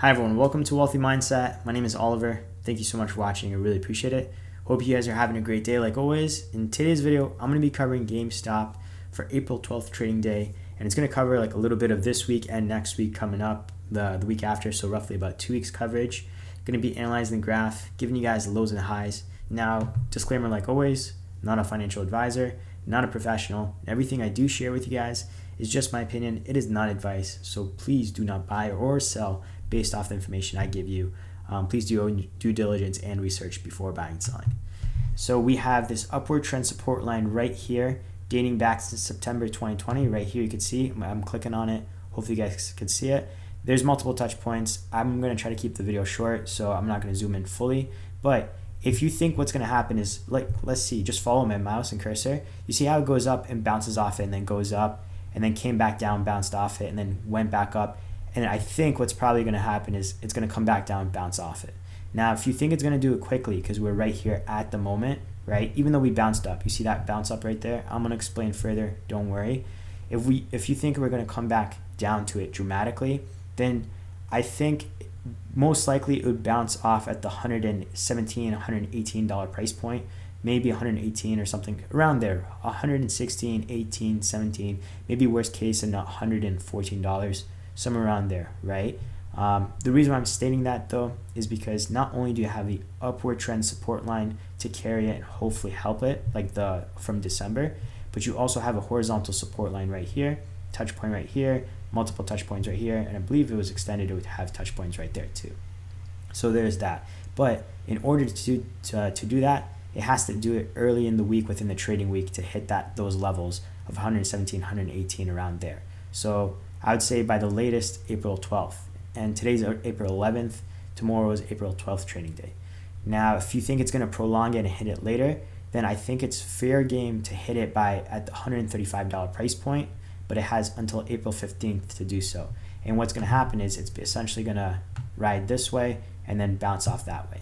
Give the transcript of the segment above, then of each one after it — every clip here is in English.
Hi everyone, welcome to Wealthy Mindset. My name is Oliver. Thank you so much for watching. I really appreciate it. Hope you guys are having a great day like always. In today's video, I'm going to be covering GameStop for April 12th trading day, and it's going to cover like a little bit of this week and next week coming up, the week after, so roughly about 2 weeks coverage. Going to be analyzing the graph, giving you guys the lows and the highs. Now, disclaimer like always, not a financial advisor, not a professional. Everything I do share with you guys is just my opinion. It is not advice, so please do not buy or sell based off the information I give you. Please do your own due diligence and research before buying and selling. So we have this upward trend support line right here, dating back to September 2020. Right here you can see, I'm clicking on it. Hopefully you guys can see it. There's multiple touch points. I'm going to try to keep the video short, so I'm not going to zoom in fully. But if you think what's going to happen is, like, let's see, just follow my mouse and cursor. You see how it goes up and bounces off it and then goes up and then came back down, bounced off it, and then went back up. And I think what's probably going to happen is it's going to come back down and bounce off it. Now, if you think it's going to do it quickly, because we're right here at the moment, right? Even though we bounced up, you see that bounce up right there? I'm going to explain further. Don't worry. If you think we're going to come back down to it dramatically, then I think most likely it would bounce off at the $117, $118 price point, maybe 118 or something around there, 116, 18, 17, maybe worst case and $114. Somewhere around there, right? The reason why I'm stating that though is because not only do you have the upward trend support line to carry it and hopefully help it, like from December, but you also have a horizontal support line right here, touch point right here, multiple touch points right here, and I believe it was extended, it would have touch points right there too. So there's that. But in order to do that, it has to do it early in the week, within the trading week, to hit those levels of 117, 118 around there. So I would say by the latest April 12th, and today's April 11th, tomorrow is April 12th trading day. Now, if you think it's going to prolong it and hit it later, then I think it's fair game to hit it at the $135 price point, but it has until April 15th to do so. And what's going to happen is it's essentially going to ride this way and then bounce off that way.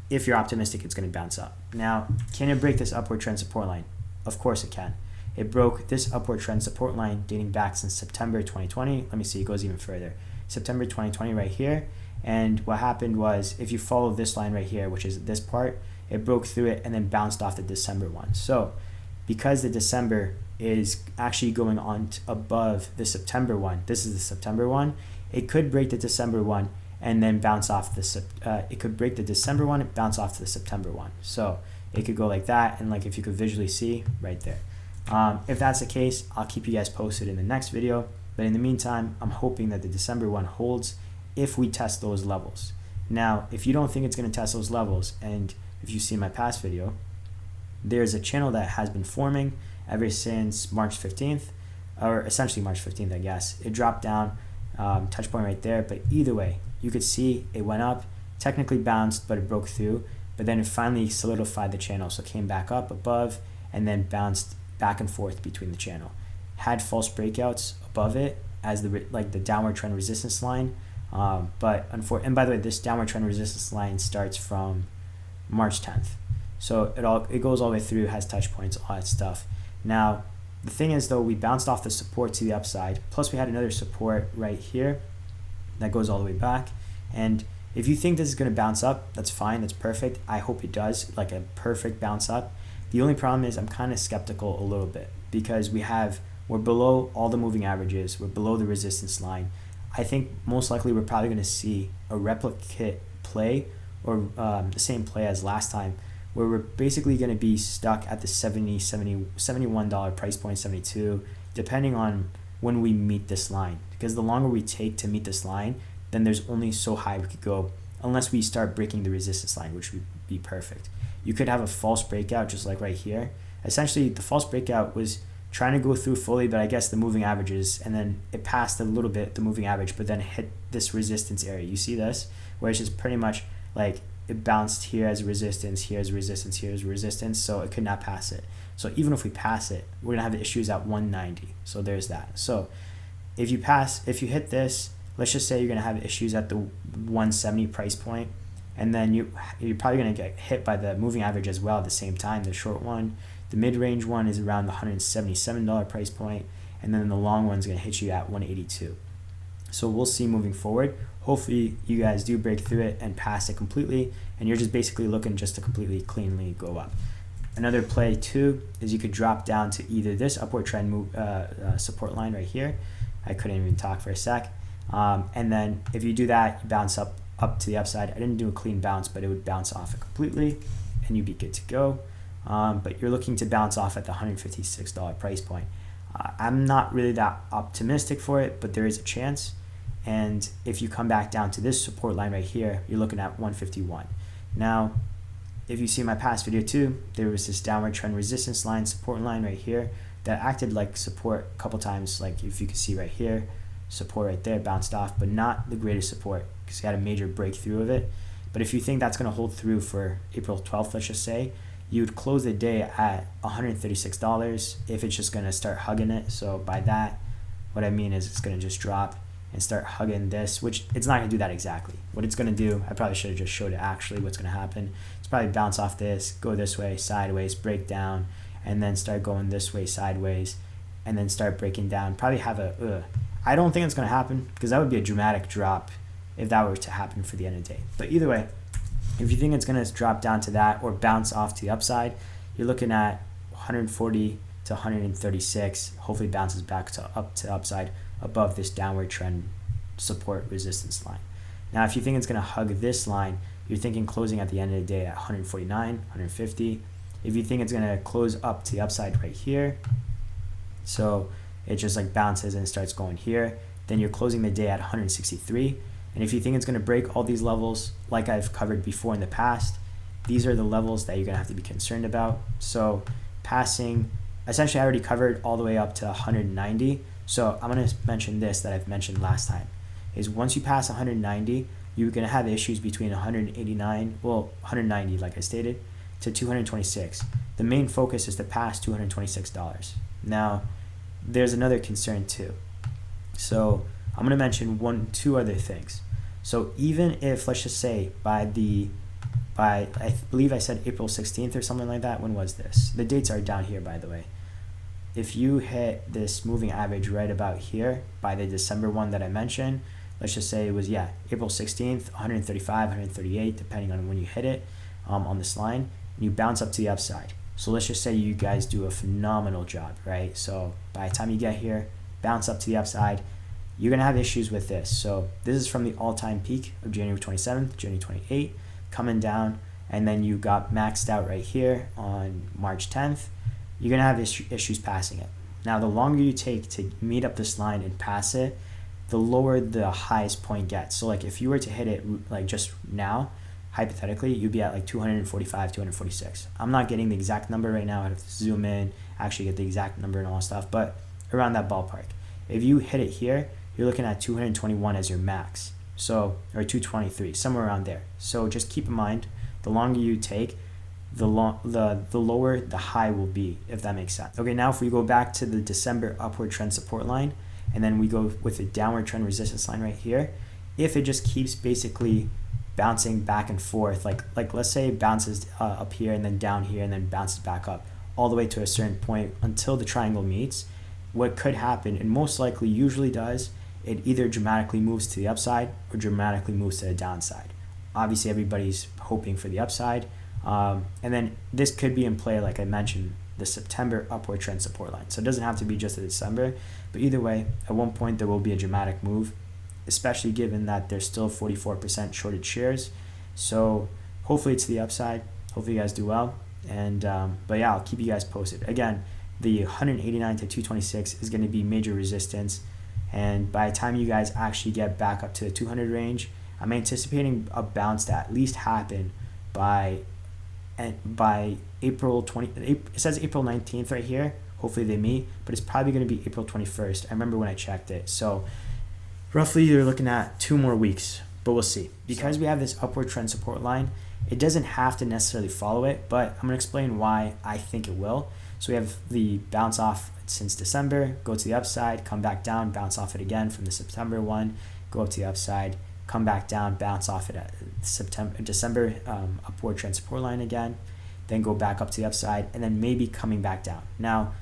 If you're optimistic, it's going to bounce up. Now, can it break this upward trend support line? Of course it can. It broke this upward trend support line dating back since September 2020. Let me see, it goes even further. September 2020 right here. And what happened was, if you follow this line right here, which is this part, it broke through it and then bounced off the December one. So because the December is actually going on above the September one, this is the September one, it could break the December one and then bounce off it could break the December one and bounce off to the September one. So it could go like that, and like if you could visually see right there. If that's the case, I'll keep you guys posted in the next video. But in the meantime, I'm hoping that the December one holds if we test those levels. Now, if you don't think it's going to test those levels, and if you see my past video, there's a channel that has been forming ever since March 15th, or essentially March 15th, I guess. It dropped down, touch point right there, but either way, you could see it went up, technically bounced, but it broke through, but then it finally solidified the channel, so it came back up above and then bounced back and forth between the channel. Had false breakouts above it as the downward trend resistance line, and by the way, this downward trend resistance line starts from March 10th, so it goes all the way through, has touch points, all that stuff. Now the thing is though, we bounced off the support to the upside, plus we had another support right here that goes all the way back. And if you think this is going to bounce up, that's fine, that's perfect. I hope it does, like a perfect bounce up. The only problem is I'm kind of skeptical a little bit, because we're below all the moving averages, we're below the resistance line. I think most likely we're probably going to see a replicate play, or the same play as last time, where we're basically going to be stuck at the $71 price point, 72, depending on when we meet this line. Because the longer we take to meet this line, then there's only so high we could go, unless we start breaking the resistance line, which would be perfect. You could have a false breakout, just like right here. Essentially, the false breakout was trying to go through fully, but I guess the moving averages, and then it passed a little bit the moving average, but then hit this resistance area. You see this? Where it's just pretty much like it bounced here as a resistance, here as a resistance, here as a resistance, so it could not pass it. So even if we pass it, we're gonna have issues at 190. So there's that. So if you hit this, let's just say you're gonna have issues at the 170 price point, and then you're probably gonna get hit by the moving average as well at the same time, the short one. The mid-range one is around the $177 price point, and then the long one's gonna hit you at 182. So we'll see moving forward. Hopefully you guys do break through it and pass it completely, and you're just basically looking just to completely cleanly go up. Another play too is you could drop down to either this upward trend move support line right here. I couldn't even talk for a sec. And then if you do that, you bounce up to the upside. I didn't do a clean bounce, but it would bounce off it completely and you'd be good to go. But you're looking to bounce off at the $156 price point. I'm not really that optimistic for it, but there is a chance. And if you come back down to this support line right here, you're looking at 151. Now, if you see my past video too, there was this downward trend resistance line, support line right here that acted like support a couple times. Like if you can see right here, support right there, bounced off, but not the greatest support because you had a major breakthrough of it. But if you think that's going to hold through for April 12th, let's just say, you would close the day at $136 if it's just going to start hugging it. So by that, what I mean is it's going to just drop and start hugging this, which it's not going to do that exactly. What it's going to do, I probably should have just showed it actually what's going to happen. It's probably bounce off this, go this way, sideways, break down, and then start going this way, sideways, and then start breaking down. Probably have a, I don't think it's going to happen because that would be a dramatic drop if that were to happen for the end of the day. But either way, if you think it's going to drop down to that or bounce off to the upside, you're looking at 140 to 136, hopefully bounces back to the upside above this downward trend support resistance line. Now, if you think it's going to hug this line, you're thinking closing at the end of the day at 149, 150. If you think it's going to close up to the upside right here, so it just like bounces and starts going here, then you're closing the day at 163. And if you think it's going to break all these levels, like I've covered before in the past, these are the levels that you're going to have to be concerned about. So passing, essentially I already covered all the way up to 190. So I'm going to mention this that I've mentioned last time, is once you pass 190, you're going to have issues between 190 like I stated, to 226. The main focus is to pass $226. Now, there's another concern too. So I'm going to mention two other things. So even if, let's just say by I believe I said April 16th or something like that. When was this? The dates are down here, by the way. If you hit this moving average right about here by the December one that I mentioned, let's just say it was, April 16th, 135, 138, depending on when you hit it on this line, and you bounce up to the upside. So let's just say you guys do a phenomenal job, right? So by the time you get here, bounce up to the upside, you're going to have issues with this. So this is from the all-time peak of January 27th, January 28th, coming down, and then you got maxed out right here on March 10th. You're going to have issues passing it. Now, the longer you take to meet up this line and pass it, the lower the highest point gets. So like if you were to hit it like just now, hypothetically, you'd be at like 245, 246. I'm not getting the exact number right now. I have to zoom in, actually get the exact number and all that stuff, but around that ballpark. If you hit it here, you're looking at 221 as your max. So, or 223, somewhere around there. So just keep in mind, the longer you take, the lower the high will be, if that makes sense. Okay, now if we go back to the December upward trend support line, and then we go with the downward trend resistance line right here, if it just keeps basically bouncing back and forth, like let's say it bounces up here and then down here and then bounces back up all the way to a certain point until the triangle meets, what could happen, and most likely usually does, it either dramatically moves to the upside or dramatically moves to the downside. Obviously everybody's hoping for the upside, and then this could be in play, like I mentioned, the September upward trend support line. So it doesn't have to be just the December, but either way, at one point there will be a dramatic move, especially given that there's still 44% shorted shares. So hopefully it's the upside. Hopefully you guys do well. And but yeah, I'll keep you guys posted. Again, the 189 to 226 is going to be major resistance. And by the time you guys actually get back up to the 200 range, I'm anticipating a bounce to at least happen by April 20. It says April 19th right here. Hopefully they meet, but it's probably going to be April 21st. I remember when I checked it. So roughly you're looking at 2 more weeks, but we'll see. Because we have this upward trend support line, it doesn't have to necessarily follow it, but I'm going to explain why I think it will. So we have the bounce off since December, go to the upside, come back down, bounce off it again from the September one, go up to the upside, come back down, bounce off it at December upward trend support line again, then go back up to the upside, and then maybe coming back down. Now,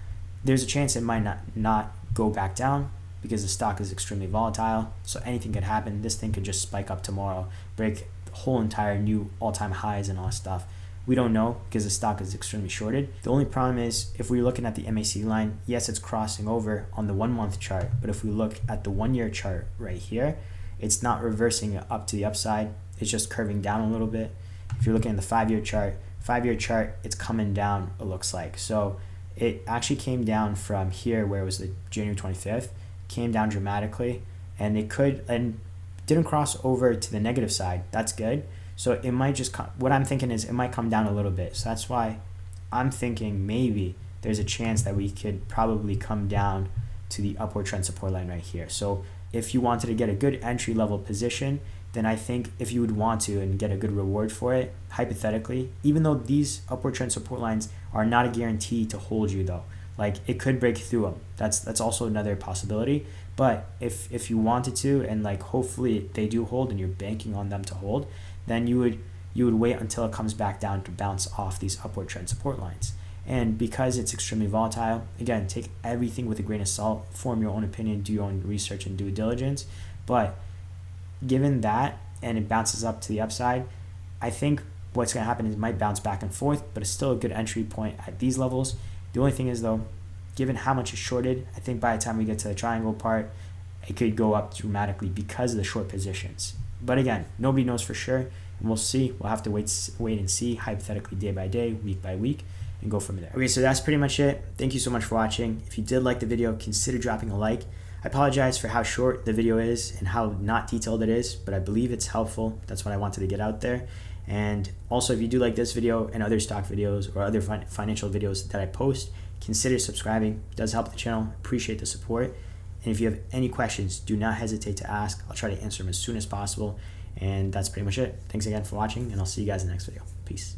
there's a chance it might not go back down, because the stock is extremely volatile. So anything could happen. This thing could just spike up tomorrow, break the whole entire new all-time highs and all that stuff. We don't know because the stock is extremely shorted. The only problem is if we're looking at the MACD line, yes, it's crossing over on the 1 month chart, but if we look at the 1 year chart right here, it's not reversing up to the upside. It's just curving down a little bit. If you're looking at the 5 year chart, it's coming down, it looks like. So it actually came down from here where it was the January 25th, came down dramatically, and didn't cross over to the negative side. That's good. So it might just what I'm thinking is it might come down a little bit. So that's why I'm thinking maybe there's a chance that we could probably come down to the upward trend support line right here. So if you wanted to get a good entry level position, then I think if you would want to and get a good reward for it, hypothetically, even though these upward trend support lines are not a guarantee to hold you though, like it could break through them. That's also another possibility. But if you wanted to, and like hopefully they do hold and you're banking on them to hold, then you would wait until it comes back down to bounce off these upward trend support lines. And because it's extremely volatile, again, take everything with a grain of salt, form your own opinion, do your own research and due diligence. But given that, and it bounces up to the upside, I think what's going to happen is it might bounce back and forth, but it's still a good entry point at these levels. The only thing is though, given how much is shorted, I think by the time we get to the triangle part, it could go up dramatically because of the short positions. But again, nobody knows for sure, and we'll see. We'll have to wait and see, hypothetically, day by day, week by week, and go from there. Okay, so that's pretty much it. Thank you so much for watching. If you did like the video, consider dropping a like. I apologize for how short the video is and how not detailed it is, but I believe it's helpful. That's what I wanted to get out there. And also, if you do like this video and other stock videos or other financial videos that I post, consider subscribing. It does help the channel. Appreciate the support. And if you have any questions, do not hesitate to ask. I'll try to answer them as soon as possible. And that's pretty much it. Thanks again for watching, and I'll see you guys in the next video. Peace.